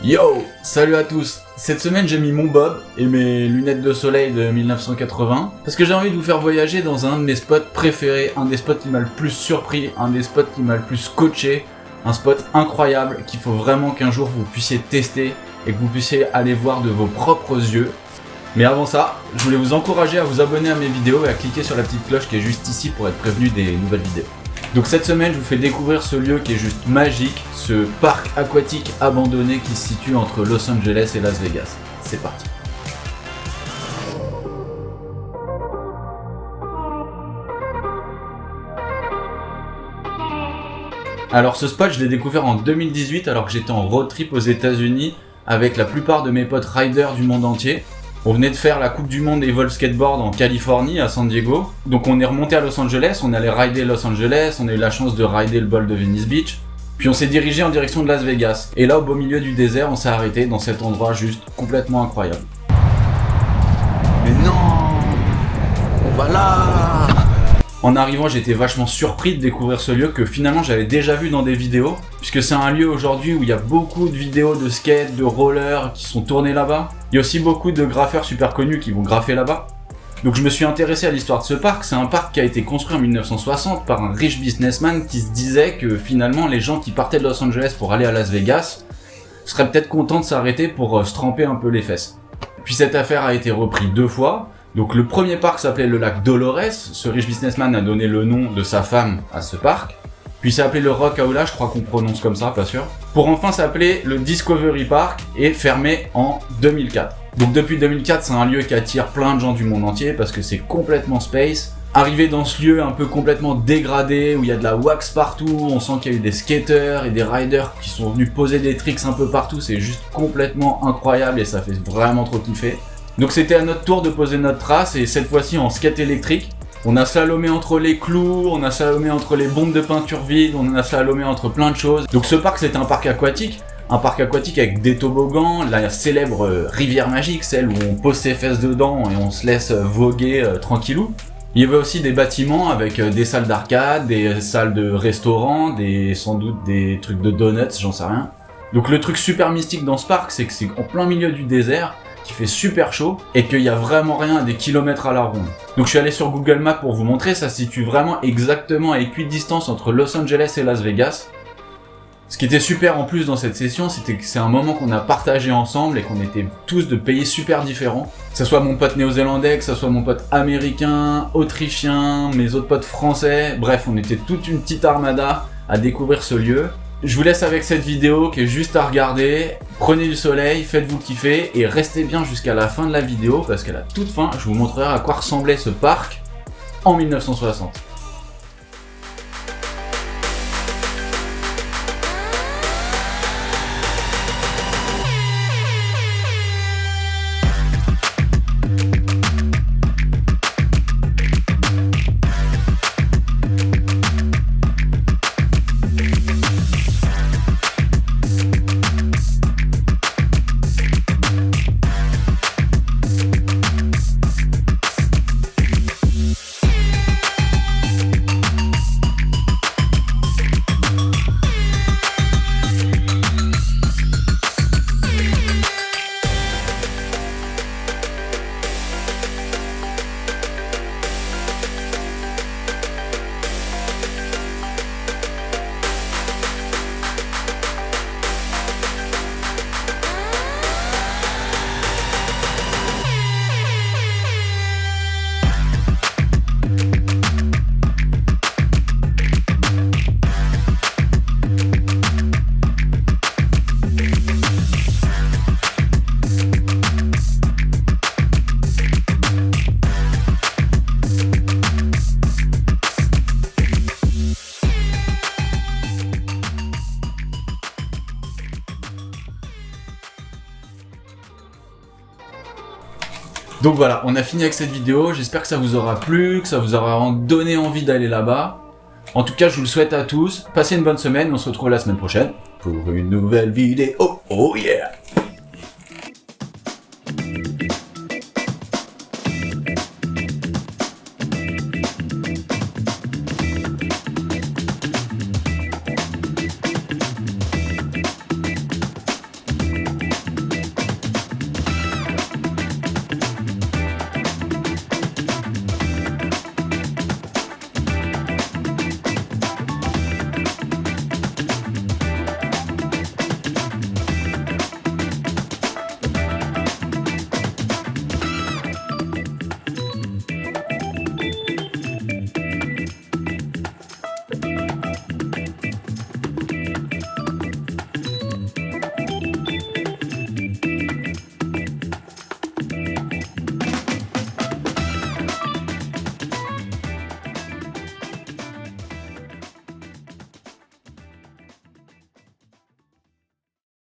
Yo, salut à tous. Cette semaine j'ai mis mon bob et mes lunettes de soleil de 1980 parce que j'ai envie de vous faire voyager dans un de mes spots préférés, un des spots qui m'a le plus surpris, un des spots qui m'a le plus scotché, un spot incroyable qu'il faut vraiment qu'un jour vous puissiez tester et que vous puissiez aller voir de vos propres yeux. Mais avant ça, je voulais vous encourager à vous abonner à mes vidéos et à cliquer sur la petite cloche qui est juste ici pour être prévenu des nouvelles vidéos. Donc cette semaine, je vous fais découvrir ce lieu qui est juste magique, ce parc aquatique abandonné qui se situe entre Los Angeles et Las Vegas. C'est parti. Alors ce spot, je l'ai découvert en 2018 alors que j'étais en road trip aux États-Unis avec la plupart de mes potes riders du monde entier. On venait de faire la Coupe du Monde Evolve Skateboard en Californie, à San Diego. Donc on est remonté à Los Angeles, on allait rider Los Angeles, on a eu la chance de rider le bol de Venice Beach. Puis on s'est dirigé en direction de Las Vegas. Et là, au beau milieu du désert, on s'est arrêté dans cet endroit juste complètement incroyable. Mais non, on va là. En arrivant, j'étais vachement surpris de découvrir ce lieu que finalement j'avais déjà vu dans des vidéos, puisque c'est un lieu aujourd'hui où il y a beaucoup de vidéos de skate, de rollers qui sont tournées là-bas. Il y a aussi beaucoup de graffeurs super connus qui vont graffer là-bas. Donc je me suis intéressé à l'histoire de ce parc. C'est un parc qui a été construit en 1960 par un riche businessman qui se disait que finalement les gens qui partaient de Los Angeles pour aller à Las Vegas seraient peut-être contents de s'arrêter pour se tremper un peu les fesses. Puis cette affaire a été reprise 2 fois. Donc le premier parc s'appelait le lac Dolores, ce riche businessman a donné le nom de sa femme à ce parc. Puis ça s'appelait le Rock Aula, je crois qu'on prononce comme ça, pas sûr. Pour enfin s'appeler le Discovery Park et fermé en 2004. Donc depuis 2004, c'est un lieu qui attire plein de gens du monde entier parce que c'est complètement space. Arrivé dans ce lieu un peu complètement dégradé, où il y a de la wax partout, on sent qu'il y a eu des skaters et des riders qui sont venus poser des tricks un peu partout, c'est juste complètement incroyable et ça fait vraiment trop kiffer. Donc c'était à notre tour de poser notre trace et cette fois-ci en skate électrique. On a slalomé entre les clous, on a slalomé entre les bombes de peinture vides, on a slalomé entre plein de choses. Donc ce parc c'était un parc aquatique avec des toboggans, la célèbre rivière magique, celle où on pose ses fesses dedans et on se laisse voguer tranquillou. Il y avait aussi des bâtiments avec des salles d'arcade, des salles de restaurant, sans doute des trucs de donuts, j'en sais rien. Donc le truc super mystique dans ce parc, c'est que c'est en plein milieu du désert, qui fait super chaud et qu'il y a vraiment rien à des kilomètres à la ronde. Donc je suis allé sur Google Maps pour vous montrer, ça se situe vraiment exactement à équidistance entre Los Angeles et Las Vegas. Ce qui était super en plus dans cette session, c'était que c'est un moment qu'on a partagé ensemble et qu'on était tous de pays super différents. Que ce soit mon pote néo-zélandais, que ce soit mon pote américain, autrichien, mes autres potes français, bref, on était toute une petite armada à découvrir ce lieu. Je vous laisse avec cette vidéo qui est juste à regarder. Prenez du soleil, faites-vous kiffer et restez bien jusqu'à la fin de la vidéo parce qu'à la toute fin, je vous montrerai à quoi ressemblait ce parc en 1960. Donc voilà, on a fini avec cette vidéo, j'espère que ça vous aura plu, que ça vous aura donné envie d'aller là-bas. En tout cas, je vous le souhaite à tous, passez une bonne semaine, on se retrouve la semaine prochaine pour une nouvelle vidéo, oh yeah!